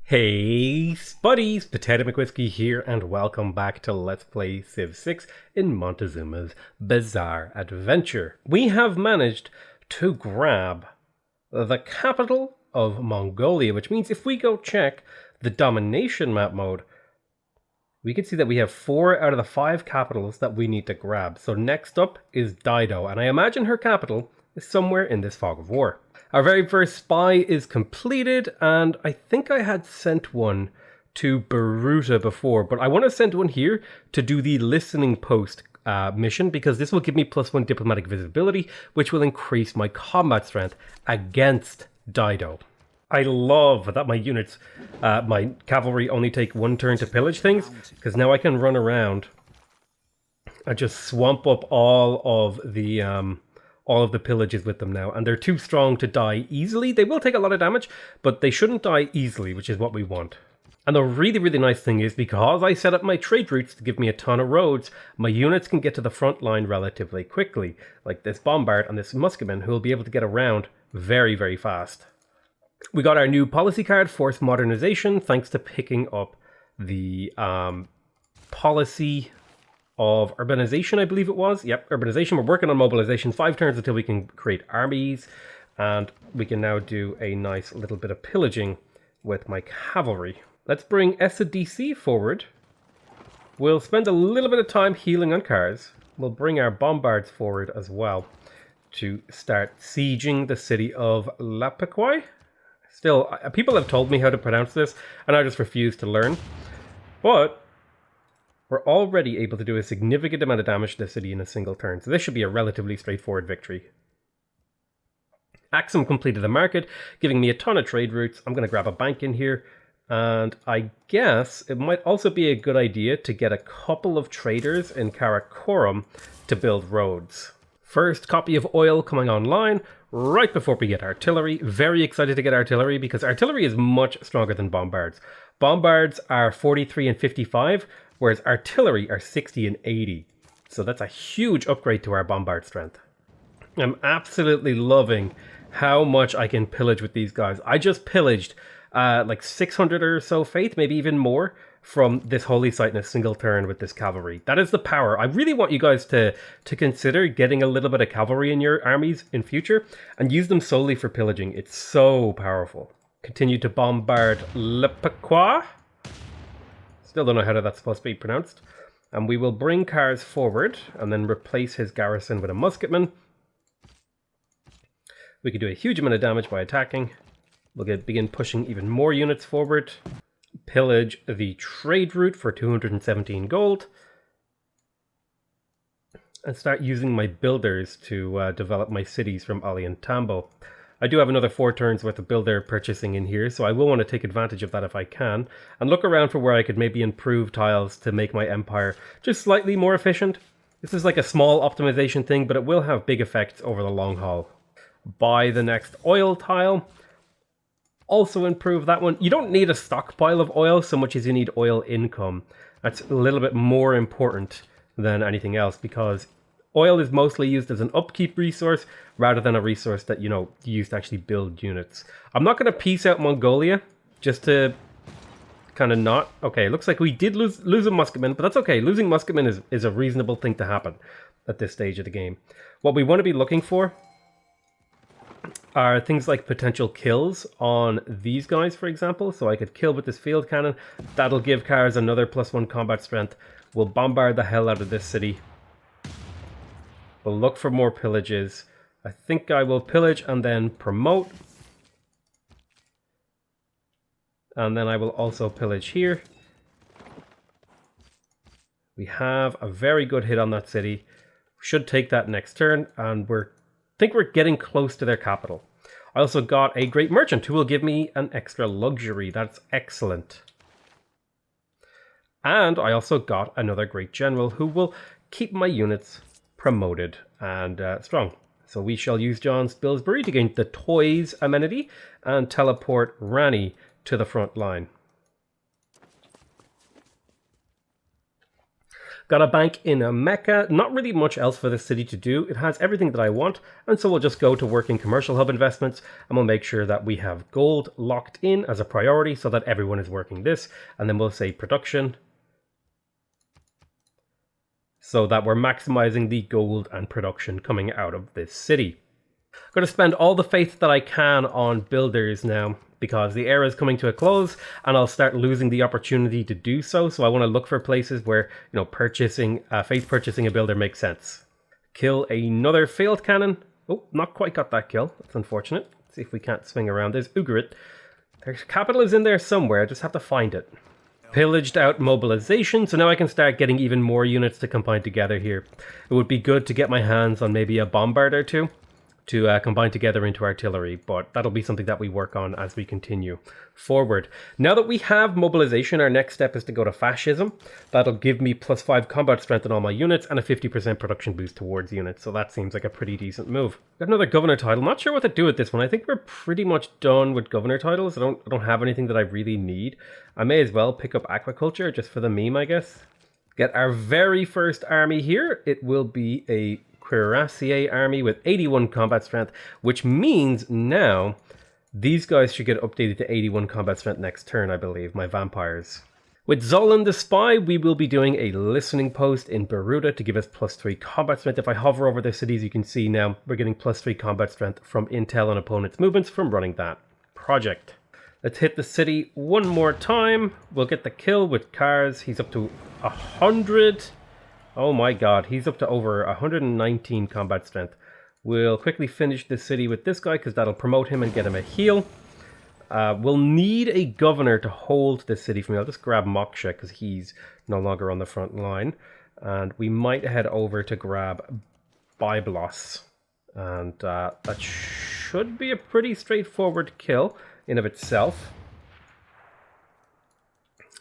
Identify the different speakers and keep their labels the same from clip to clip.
Speaker 1: Hey buddies, Potato McWhiskey here and welcome back to Let's Play Civ 6 in Montezuma's Bizarre Adventure. We have managed to grab the capital of Mongolia, which means if we go check the domination map mode, we can see that we have 4 out of the 5 capitals that we need to grab. So next up is Dido, and I imagine her capital is somewhere in this fog of war. Our very first spy is completed, and I think I had sent one to Baruta before, but I want to send one here to do the listening post mission, because this will give me +1 diplomatic visibility, which will increase my combat strength against Dido. I love that my units, my cavalry only take 1 turn to pillage things, because now I can run around and just swamp up all of the pillages with them now, and they're too strong to die easily. They will take a lot of damage, but they shouldn't die easily, which is what we want. And the really nice thing is, because I set up my trade routes to give me a ton of roads, my units can get to the front line relatively quickly, like this bombard and this musketman, who will be able to get around very fast. We got our new policy card, Force Modernization, thanks to picking up the policy of urbanization, I believe it was. Yep, urbanization. We're working on mobilization. 5 turns until we can create armies, and we can now do a nice little bit of pillaging with my cavalry. Let's bring SDC forward. We'll spend a little bit of time healing on cars. We'll bring our bombards forward as well to start sieging the city of Laconic. Still, people have told me how to pronounce this, and I just refuse to learn. But we're already able to do a significant amount of damage to the city in a single turn, so this should be a relatively straightforward victory. Axum completed the market, giving me a ton of trade routes. I'm going to grab a bank in here, and I guess it might also be a good idea to get a couple of traders in Karakorum to build roads. First copy of oil coming online right before we get artillery. Very excited to get artillery, because artillery is much stronger than bombards. Bombards are 43 and 55, whereas artillery are 60 and 80. So that's a huge upgrade to our bombard strength. I'm absolutely loving how much I can pillage with these guys. I just pillaged like 600 or so faith, maybe even more, from this holy site in a single turn with this cavalry. That is the power. I really want you guys to consider getting a little bit of cavalry in your armies in future and use them solely for pillaging. It's so powerful. Continue to bombard Laconic. Still don't know how that's supposed to be pronounced. And we will bring cars forward and then replace his garrison with a musketman. We can do a huge amount of damage by attacking. We'll begin pushing even more units forward. Pillage the trade route for 217 gold. And start using my builders to develop my cities from Ali and Tambo. I do have another 4 turns worth of builder purchasing in here, so I will want to take advantage of that if I can, and look around for where I could maybe improve tiles to make my empire just slightly more efficient. This is like a small optimization thing, but it will have big effects over the long haul. Buy the next oil tile. Also improve that one. You don't need a stockpile of oil so much as you need oil income. That's a little bit more important than anything else, because oil is mostly used as an upkeep resource rather than a resource that, you know, you use to actually build units. I'm not going to peace out Mongolia just to kind of not. Okay, looks like we did lose a musketman, but that's okay. Losing musketman is a reasonable thing to happen at this stage of the game. What we want to be looking for are things like potential kills on these guys, for example. So I could kill with this field cannon. That'll give cars another +1 combat strength. We'll bombard the hell out of this city. We'll look for more pillages. I think I will pillage and then promote. And then I will also pillage here. We have a very good hit on that city. Should take that next turn, and I think we're getting close to their capital. I also got a great merchant who will give me an extra luxury. That's excellent. And I also got another great general who will keep my units promoted and strong. So we shall use John Spilsbury to gain the Toys amenity and teleport Rani to the front line. Got a bank in a Mecca, not really much else for this city to do. It has everything that I want, and so we'll just go to working commercial hub investments, and we'll make sure that we have gold locked in as a priority so that everyone is working this, and then we'll say production, so that we're maximizing the gold and production coming out of this city. I'm going to spend all the faith that I can on builders now, because the era is coming to a close and I'll start losing the opportunity to do so. So I want to look for places where, you know, faith purchasing a builder makes sense. Kill another field cannon. Oh, not quite got that kill. That's unfortunate. Let's see if we can't swing around. There's Ugarit. Their capital is in there somewhere. I just have to find it. Pillaged out mobilization, so now I can start getting even more units to combine together here. It would be good to get my hands on maybe a bombard or two to combine together into artillery, but that'll be something that we work on as we continue forward. Now that we have mobilization, our next step is to go to fascism. That'll give me +5 combat strength on all my units and a 50% production boost towards units, so that seems like a pretty decent move. Got another governor title. Not sure what to do with this one. I think we're pretty much done with governor titles. I don't have anything that I really need. I may as well pick up aquaculture just for the meme, I guess. Get our very first army here. It will be a Cuirassier army with 81 combat strength, which means now these guys should get updated to 81 combat strength next turn, I believe, my vampires. With Zolan the Spy, we will be doing a listening post in Beruta to give us +3 combat strength. If I hover over the cities, you can see now we're getting +3 combat strength from intel on opponents' movements from running that project. Let's hit the city one more time. We'll get the kill with cars. He's up to 100. Oh my god, he's up to over 119 combat strength. We'll quickly finish this city with this guy because that'll promote him and get him a heal. We'll need a governor to hold this city for me. I'll just grab Moksha because he's no longer on the front line. And we might head over to grab Byblos. And that should be a pretty straightforward kill in of itself.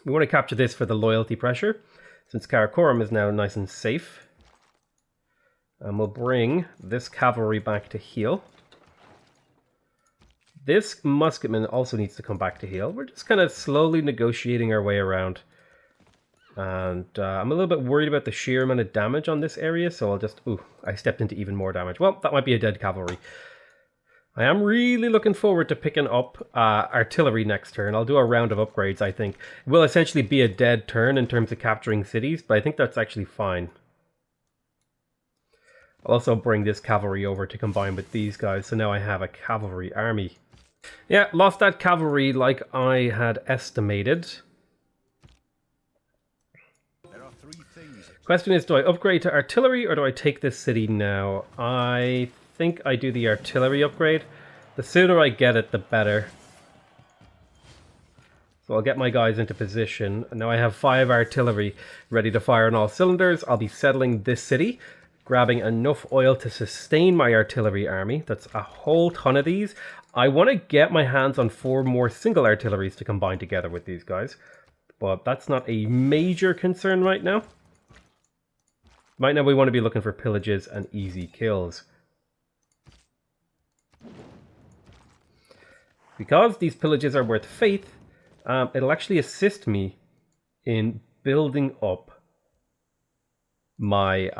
Speaker 1: We want to capture this for the loyalty pressure, since Karakorum is now nice and safe. And we'll bring this cavalry back to heal. This musketman also needs to come back to heal. We're just kind of slowly negotiating our way around. And I'm a little bit worried about the sheer amount of damage on this area, so I'll just... Ooh, I stepped into even more damage. Well, that might be a dead cavalry. I am really looking forward to picking up artillery next turn. I'll do a round of upgrades, I think. It will essentially be a dead turn in terms of capturing cities, but I think that's actually fine. I'll also bring this cavalry over to combine with these guys, so now I have a cavalry army. Yeah, lost that cavalry like I had estimated. Question is, do I upgrade to artillery or do I take this city now? I think I do the artillery upgrade. The sooner I get it, the better. So I'll get my guys into position. Now I have 5 artillery ready to fire on all cylinders. I'll be settling this city, grabbing enough oil to sustain my artillery army. That's a whole ton of these. I want to get my hands on 4 more single artilleries to combine together with these guys. But that's not a major concern right now. Right now we want to be looking for pillages and easy kills. Because these pillages are worth faith, it'll actually assist me in building up my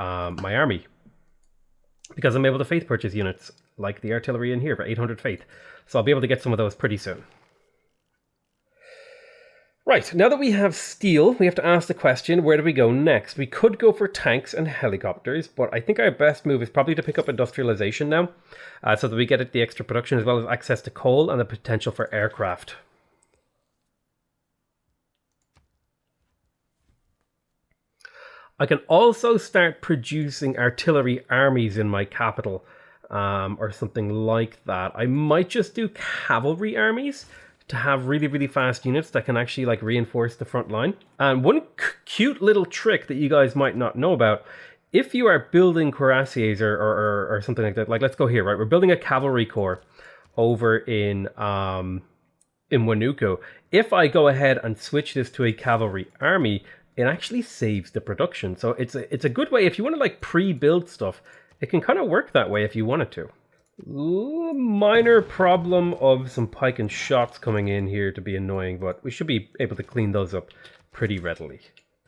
Speaker 1: my army. Because I'm able to faith purchase units like the artillery in here for 800 faith. So I'll be able to get some of those pretty soon. Right, now that we have steel, we have to ask the question, where do we go next? We could go for tanks and helicopters, but I think our best move is probably to pick up industrialization now, so that we get the extra production as well as access to coal and the potential for aircraft. I can also start producing artillery armies in my capital, or something like that. I might just do cavalry armies to have really, really fast units that can actually like reinforce the front line. And one cute little trick that you guys might not know about, if you are building cuirassiers or something like that, like let's go here, right? We're building a cavalry corps over in Wanuko. If I go ahead and switch this to a cavalry army, it actually saves the production. So it's a good way if you want to like pre-build stuff. It can kind of work that way if you wanted to. Minor problem of some pike and shots coming in here to be annoying, but we should be able to clean those up pretty readily.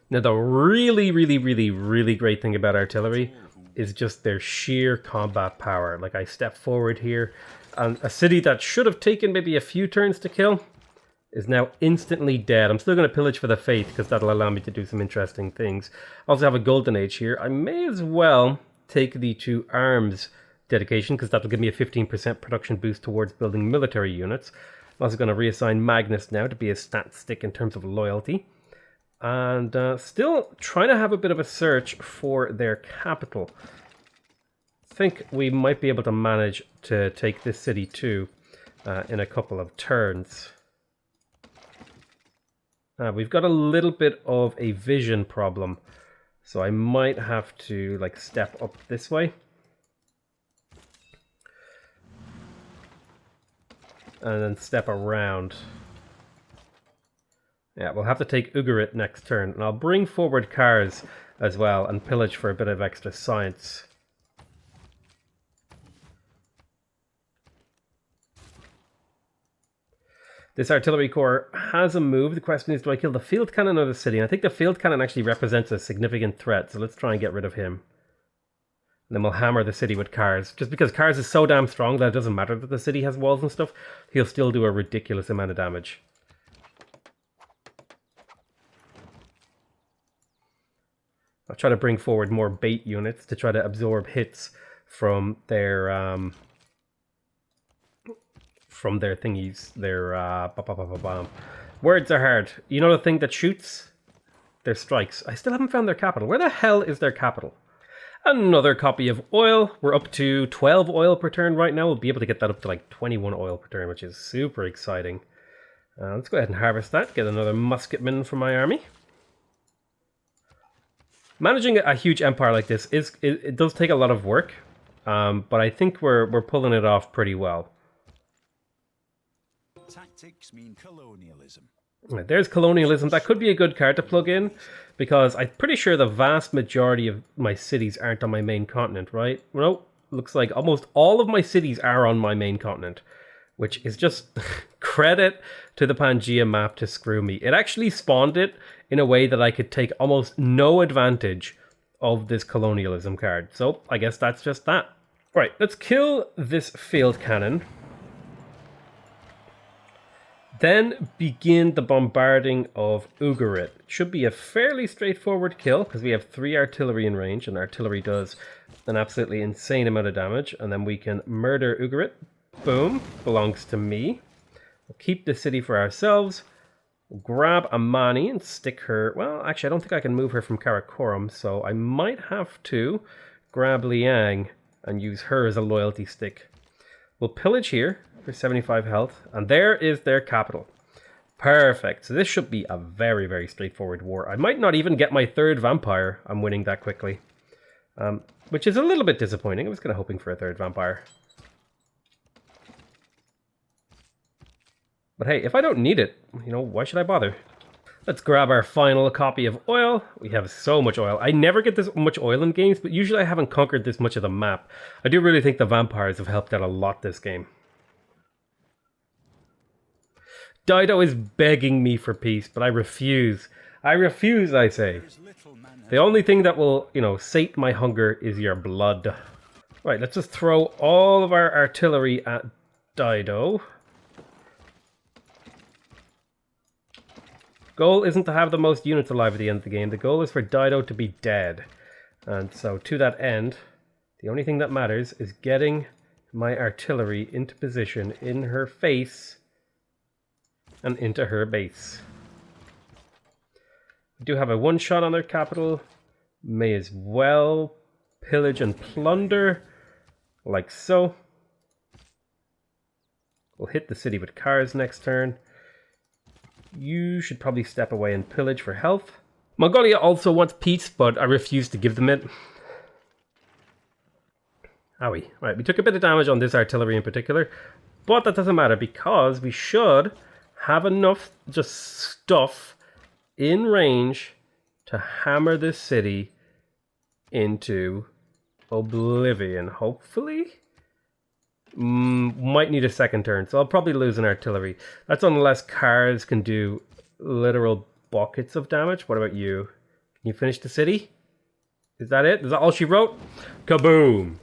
Speaker 1: Now, the really great thing about artillery is just their sheer combat power. Like, I step forward here, and a city that should have taken maybe a few turns to kill is now instantly dead. I'm still going to pillage for the faith, because that'll allow me to do some interesting things. I also have a golden age here. I may as well take the 2 arms dedication, because that'll give me a 15% production boost towards building military units. I'm also going to reassign Magnus now to be a stat stick in terms of loyalty. And still trying to have a bit of a search for their capital. I think we might be able to manage to take this city too in a couple of turns. We've got a little bit of a vision problem, so I might have to like step up this way. And then step around. Yeah, we'll have to take Ugarit next turn, and I'll bring forward cars as well and pillage for a bit of extra science. This artillery corps has a move. The question is, do I kill the field cannon or the city? And I think the field cannon actually represents a significant threat, so let's try and get rid of him. And then we'll hammer the city with cars. Just because cars is so damn strong that it doesn't matter that the city has walls and stuff, he'll still do a ridiculous amount of damage. I'll try to bring forward more bait units to try to absorb hits from their thingies. Their words are hard. You know the thing that shoots? Their strikes. I still haven't found their capital. Where the hell is their capital? Another copy of oil. We're up to 12 oil per turn right now. We'll be able to get that up to like 21 oil per turn, which is super exciting. Let's go ahead and harvest that. Get another musketman for my army. Managing a huge empire like this it does take a lot of work, but I think we're pulling it off pretty well.
Speaker 2: Tactics mean colonialism.
Speaker 1: Right, there's colonialism. That could be a good card to plug in, because I'm pretty sure the vast majority of my cities aren't on my main continent, right? No, looks like almost all of my cities are on my main continent, which is just credit to the Pangea map to screw me. It actually spawned it in a way that I could take almost no advantage of this colonialism card. So I guess that's just that. Right, let's kill this field cannon. Then begin the bombarding of Ugarit. It should be a fairly straightforward kill, because we have 3 artillery in range, and artillery does an absolutely insane amount of damage. And then we can murder Ugarit. Boom, belongs to me. We'll keep the city for ourselves. We'll grab Amani and stick her... Well, actually, I don't think I can move her from Karakoram, so I might have to grab Liang and use her as a loyalty stick. We'll pillage here for 75 health, and there is their capital. Perfect. So this should be a very straightforward war. I might not even get my 3rd vampire. I'm winning that quickly, which is a little bit disappointing. I was kind of hoping for a 3rd vampire. But hey, if I don't need it, you know, why should I bother? Let's grab our final copy of oil. We have so much oil. I never get this much oil in games, but usually I haven't conquered this much of the map. I do really think the vampires have helped out a lot this game. Dido is begging me for peace, but I refuse. I refuse, I say. The only thing that will, you know, sate my hunger is your blood. Right, let's just throw all of our artillery at Dido. Goal isn't to have the most units alive at the end of the game. The goal is for Dido to be dead. And so to that end, the only thing that matters is getting my artillery into position in her face and into her base. We do have a one-shot on their capital. May as well pillage and plunder, like so. We'll hit the city with cars next turn. You should probably step away and pillage for health. Mongolia also wants peace, but I refuse to give them it. Owie. Right, we took a bit of damage on this artillery in particular, but that doesn't matter because we should have enough just stuff in range to hammer this city into oblivion, hopefully. Might need a 2nd turn, so I'll probably lose an artillery. That's unless cars can do literal buckets of damage. What about you? You finished the city? Is that it? Is that all she wrote? Kaboom!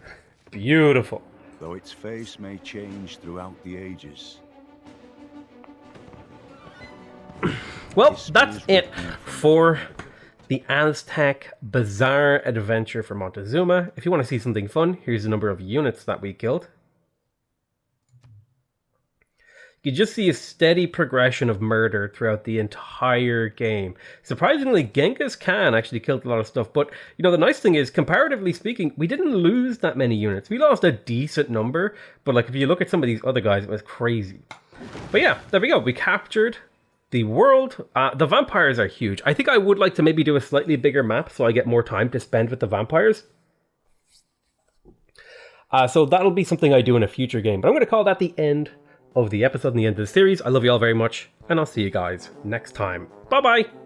Speaker 1: Beautiful.
Speaker 2: Though its face may change throughout the ages.
Speaker 1: Well, that's it for the Aztec Bazaar adventure for Montezuma. If you want to see something fun, here's the number of units that we killed. You just see a steady progression of murder throughout the entire game. Surprisingly, Genghis Khan actually killed a lot of stuff, but you know, the nice thing is, comparatively speaking, we didn't lose that many units. We lost a decent number, but like if you look at some of these other guys, it was crazy. But yeah, there we go. We captured the world. The vampires are huge. I think I would like to maybe do a slightly bigger map so I get more time to spend with the vampires. So that'll be something I do in a future game, but I'm going to call that the end of the episode and the end of the series. I love you all very much, and I'll see you guys next time. Bye bye.